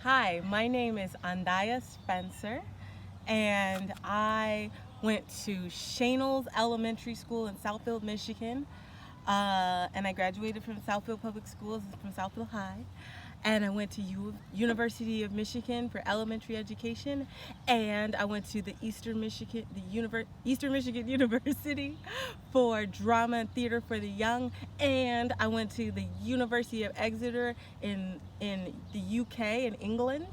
Hi, my name is Andaiye Spencer, and I went to Shanels Elementary School in Southfield, Michigan, and I graduated from Southfield Public Schools from Southfield High. And I went to University of Michigan for elementary education, and I went to the Eastern Michigan University for drama and theater for the young, and I went to the University of Exeter in the UK in England,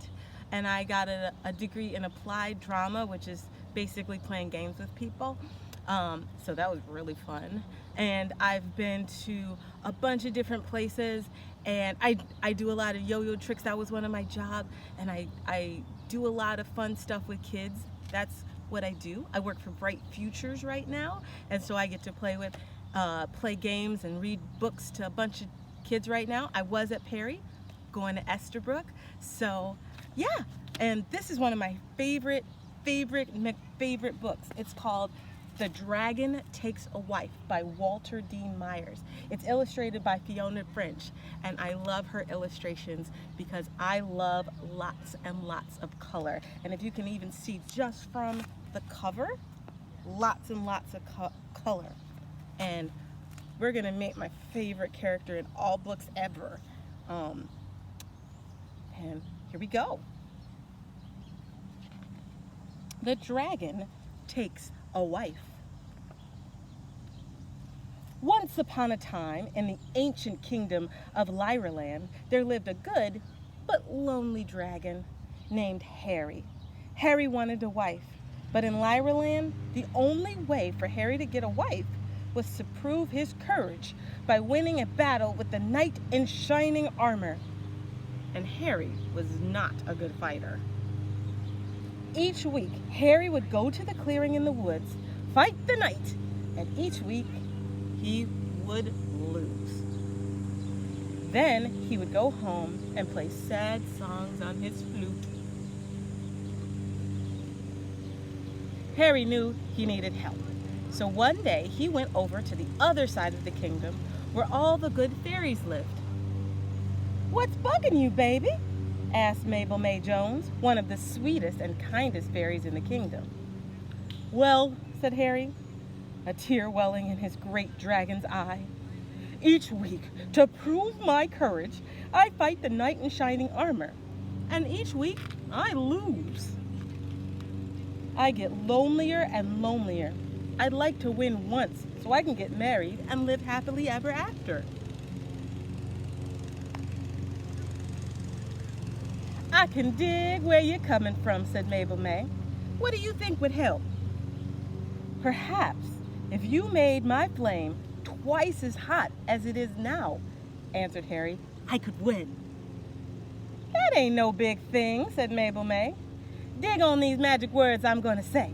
and I got a degree in applied drama, which is basically playing games with people. So that was really fun. And I've been to a bunch of different places, and I do a lot of yo-yo tricks. That was one of my jobs, and I do a lot of fun stuff with kids. That's what I do. I work for Bright Futures right now, and so I get to play games and read books to a bunch of kids right now. I was at Perry, going to Estabrook. So yeah, and this is one of my favorite books. It's called The Dragon Takes a Wife by Walter Dean Myers. It's illustrated by Fiona French, and I love her illustrations because I love lots and lots of color. And if you can even see just from the cover, lots and lots of color. And we're gonna make my favorite character in all books ever. And here we go. The dragon takes a wife. Once upon a time, in the ancient kingdom of Lyraland, there lived a good but lonely dragon named Harry. Harry wanted a wife, but in Lyraland, the only way for Harry to get a wife was to prove his courage by winning a battle with the knight in shining armor. And Harry was not a good fighter. Each week, Harry would go to the clearing in the woods, fight the knight, and each week he would lose. Then he would go home and play sad songs on his flute. Harry knew he needed help, so one day he went over to the other side of the kingdom where all the good fairies lived. "What's bugging you, baby?" asked Mabel May Jones, one of the sweetest and kindest fairies in the kingdom. "Well," said Harry, a tear welling in his great dragon's eye, "each week, to prove my courage, I fight the knight in shining armor, and each week I lose. I get lonelier and lonelier. I'd like to win once so I can get married and live happily ever after." "I can dig where you're coming from," said Mabel May. "What do you think would help?" "Perhaps if you made my flame twice as hot as it is now," answered Harry, "I could win." "That ain't no big thing," said Mabel May. "Dig on these magic words I'm going to say.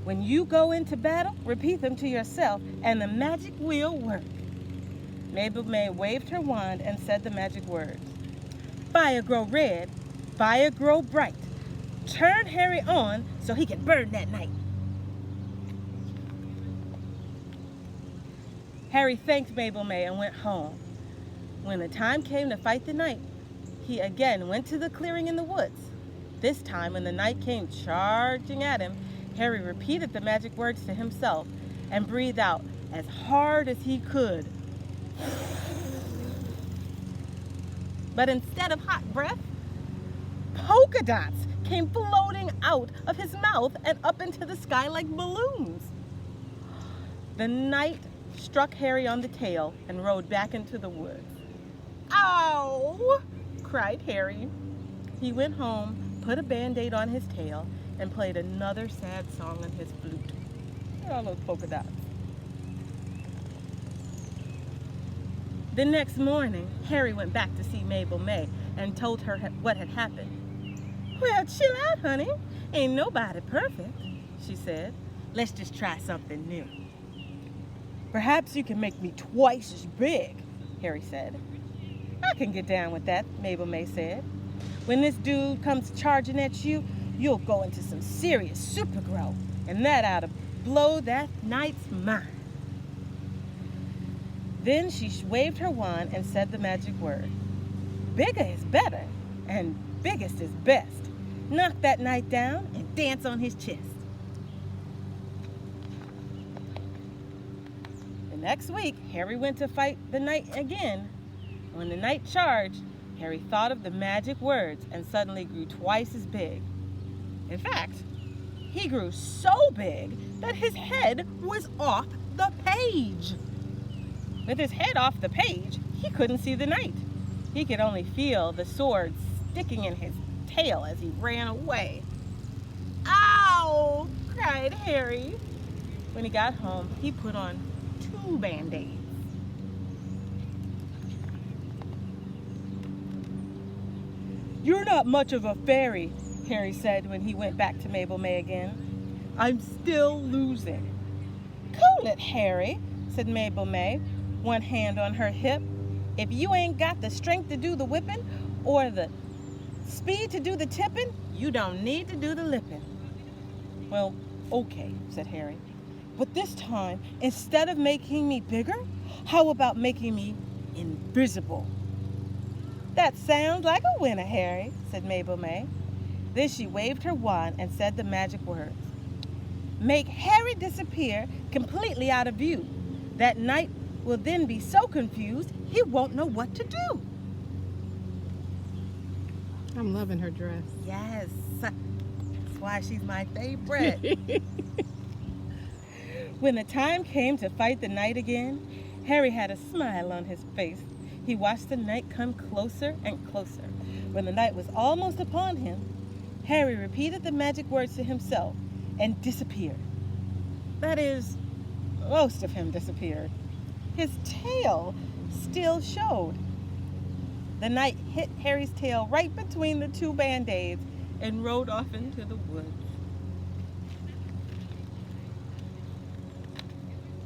When you go into battle, repeat them to yourself, and the magic will work." Mabel May waved her wand and said the magic words. "Fire grow red, fire grow bright. Turn Harry on so he can burn that night." Harry thanked Mabel May and went home. When the time came to fight the knight, he again went to the clearing in the woods. This time, when the knight came charging at him, Harry repeated the magic words to himself and breathed out as hard as he could. But instead of hot breath, polka dots came floating out of his mouth and up into the sky like balloons. The knight struck Harry on the tail and rode back into the woods. "Ow!" cried Harry. He went home, put a Band-Aid on his tail, and played another sad song on his flute. Look at all those polka dots. The next morning, Harry went back to see Mabel May and told her what had happened. "Well, chill out, honey. Ain't nobody perfect," she said. "Let's just try something new." "Perhaps you can make me twice as big," Harry said. "I can get down with that," Mabel May said. "When this dude comes charging at you, you'll go into some serious super grow, and that ought to blow that knight's mind." Then she waved her wand and said the magic word. "Bigger is better," and biggest is best. Knock that knight down and dance on his chest. The next week, Harry went to fight the knight again. When the knight charged, Harry thought of the magic words and suddenly grew twice as big. In fact, he grew so big that his head was off the page. With his head off the page, he couldn't see the knight. He could only feel the sword sticking in his tail as he ran away. "Ow!" cried Harry. When he got home, he put on 2 Band-Aids. "You're not much of a fairy," Harry said when he went back to Mabel May again. "I'm still losing." "Cool it, Harry," said Mabel May, one hand on her hip. "If you ain't got the strength to do the whipping or the speed to do the tipping, you don't need to do the lipping." "Well, okay," said Harry. "But this time, instead of making me bigger, how about making me invisible?" "That sounds like a winner, Harry," said Mabel May. Then she waved her wand and said the magic words. "Make Harry disappear completely out of view. That knight will then be so confused he won't know what to do." I'm loving her dress. Yes, that's why she's my favorite. When the time came to fight the knight again, Harry had a smile on his face. He watched the knight come closer and closer. When the knight was almost upon him, Harry repeated the magic words to himself and disappeared. That is, most of him disappeared. His tail still showed. The knight hit Harry's tail right between the 2 Band-Aids and rode off into the woods.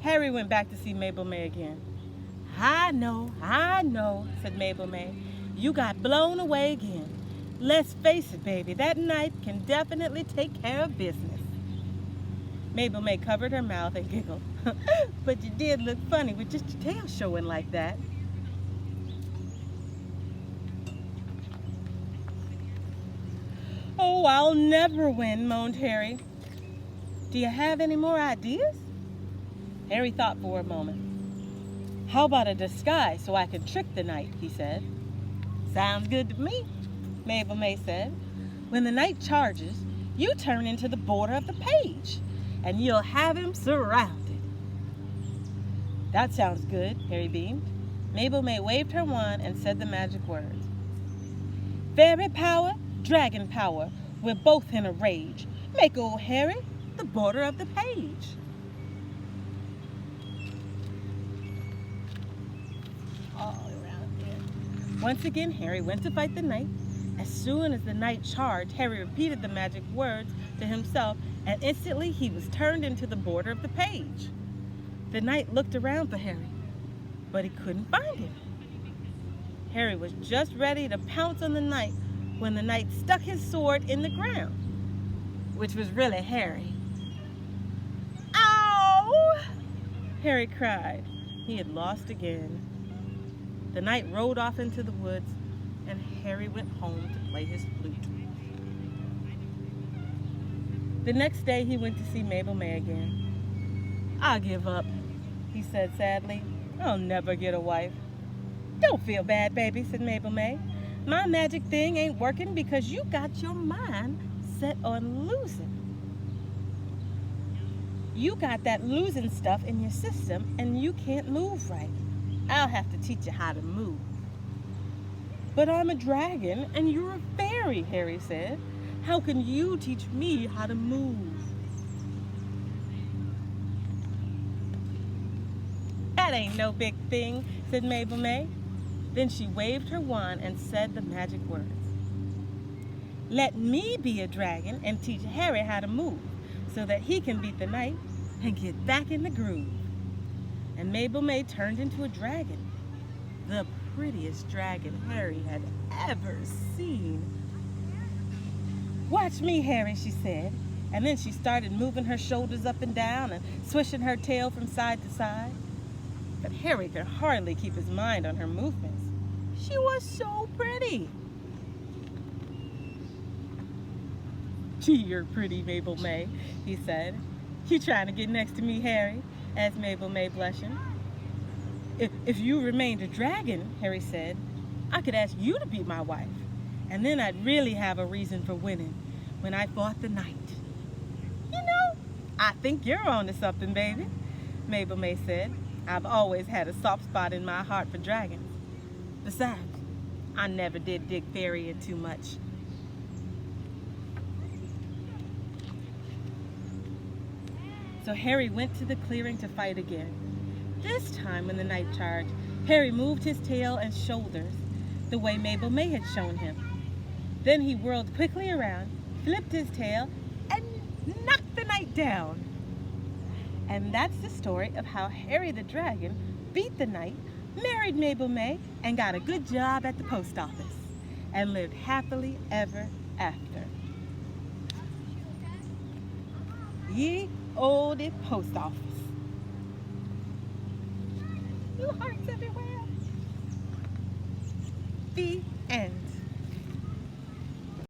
Harry went back to see Mabel May again. I know, said Mabel May. "You got blown away again. Let's face it, baby, that knight can definitely take care of business." Mabel May covered her mouth and giggled. "But you did look funny with just your tail showing like that." "Oh, I'll never win," moaned Harry. "Do you have any more ideas?" Harry thought for a moment. "How about a disguise so I can trick the knight?" he said. "Sounds good to me," Mabel May said. "When the knight charges, you turn into the border of the page, and you'll have him surrounded." "That sounds good," Harry beamed. Mabel May waved her wand and said the magic words. "Fairy power, dragon power, we're both in a rage. Make old Harry the border of the page." All around there. Once again, Harry went to fight the knight. As soon as the knight charged, Harry repeated the magic words to himself, and instantly he was turned into the border of the page. The knight looked around for Harry, but he couldn't find him. Harry was just ready to pounce on the knight when the knight stuck his sword in the ground, which was really Harry. "Ow!" Harry cried. He had lost again. The knight rode off into the woods, and Harry went home to play his flute. The next day he went to see Mabel May again. "I give up," he said sadly. "I'll never get a wife." "Don't feel bad, baby," said Mabel May. "My magic thing ain't working because you got your mind set on losing. You got that losing stuff in your system and you can't move right. I'll have to teach you how to move." "But I'm a dragon and you're a fairy," Harry said. "How can you teach me how to move?" "That ain't no big thing," said Mabel May. Then she waved her wand and said the magic words. "Let me be a dragon and teach Harry how to move so that he can beat the knight and get back in the groove." And Mabel May turned into a dragon, the prettiest dragon Harry had ever seen. "Watch me, Harry," she said, and then she started moving her shoulders up and down and swishing her tail from side to side. But Harry could hardly keep his mind on her movements. She was so pretty. Gee, you're pretty, Mabel May, he said. You trying to get next to me, Harry? Asked Mabel May, blushing. If you remained a dragon, Harry said, I could ask you to be my wife. And then I'd really have a reason for winning when I fought the knight. You know, I think you're on to something, baby, Mabel May said. I've always had a soft spot in my heart for dragons. Besides, I never did dig fairy in too much. So Harry went to the clearing to fight again. This time when the knight charged, Harry moved his tail and shoulders the way Mabel May had shown him. Then he whirled quickly around, flipped his tail, and knocked the knight down. And that's the story of how Harry the Dragon beat the knight, married Mabel May, and got a good job at the post office, and lived happily ever after. Ye olde post office. Little hearts everywhere. The end.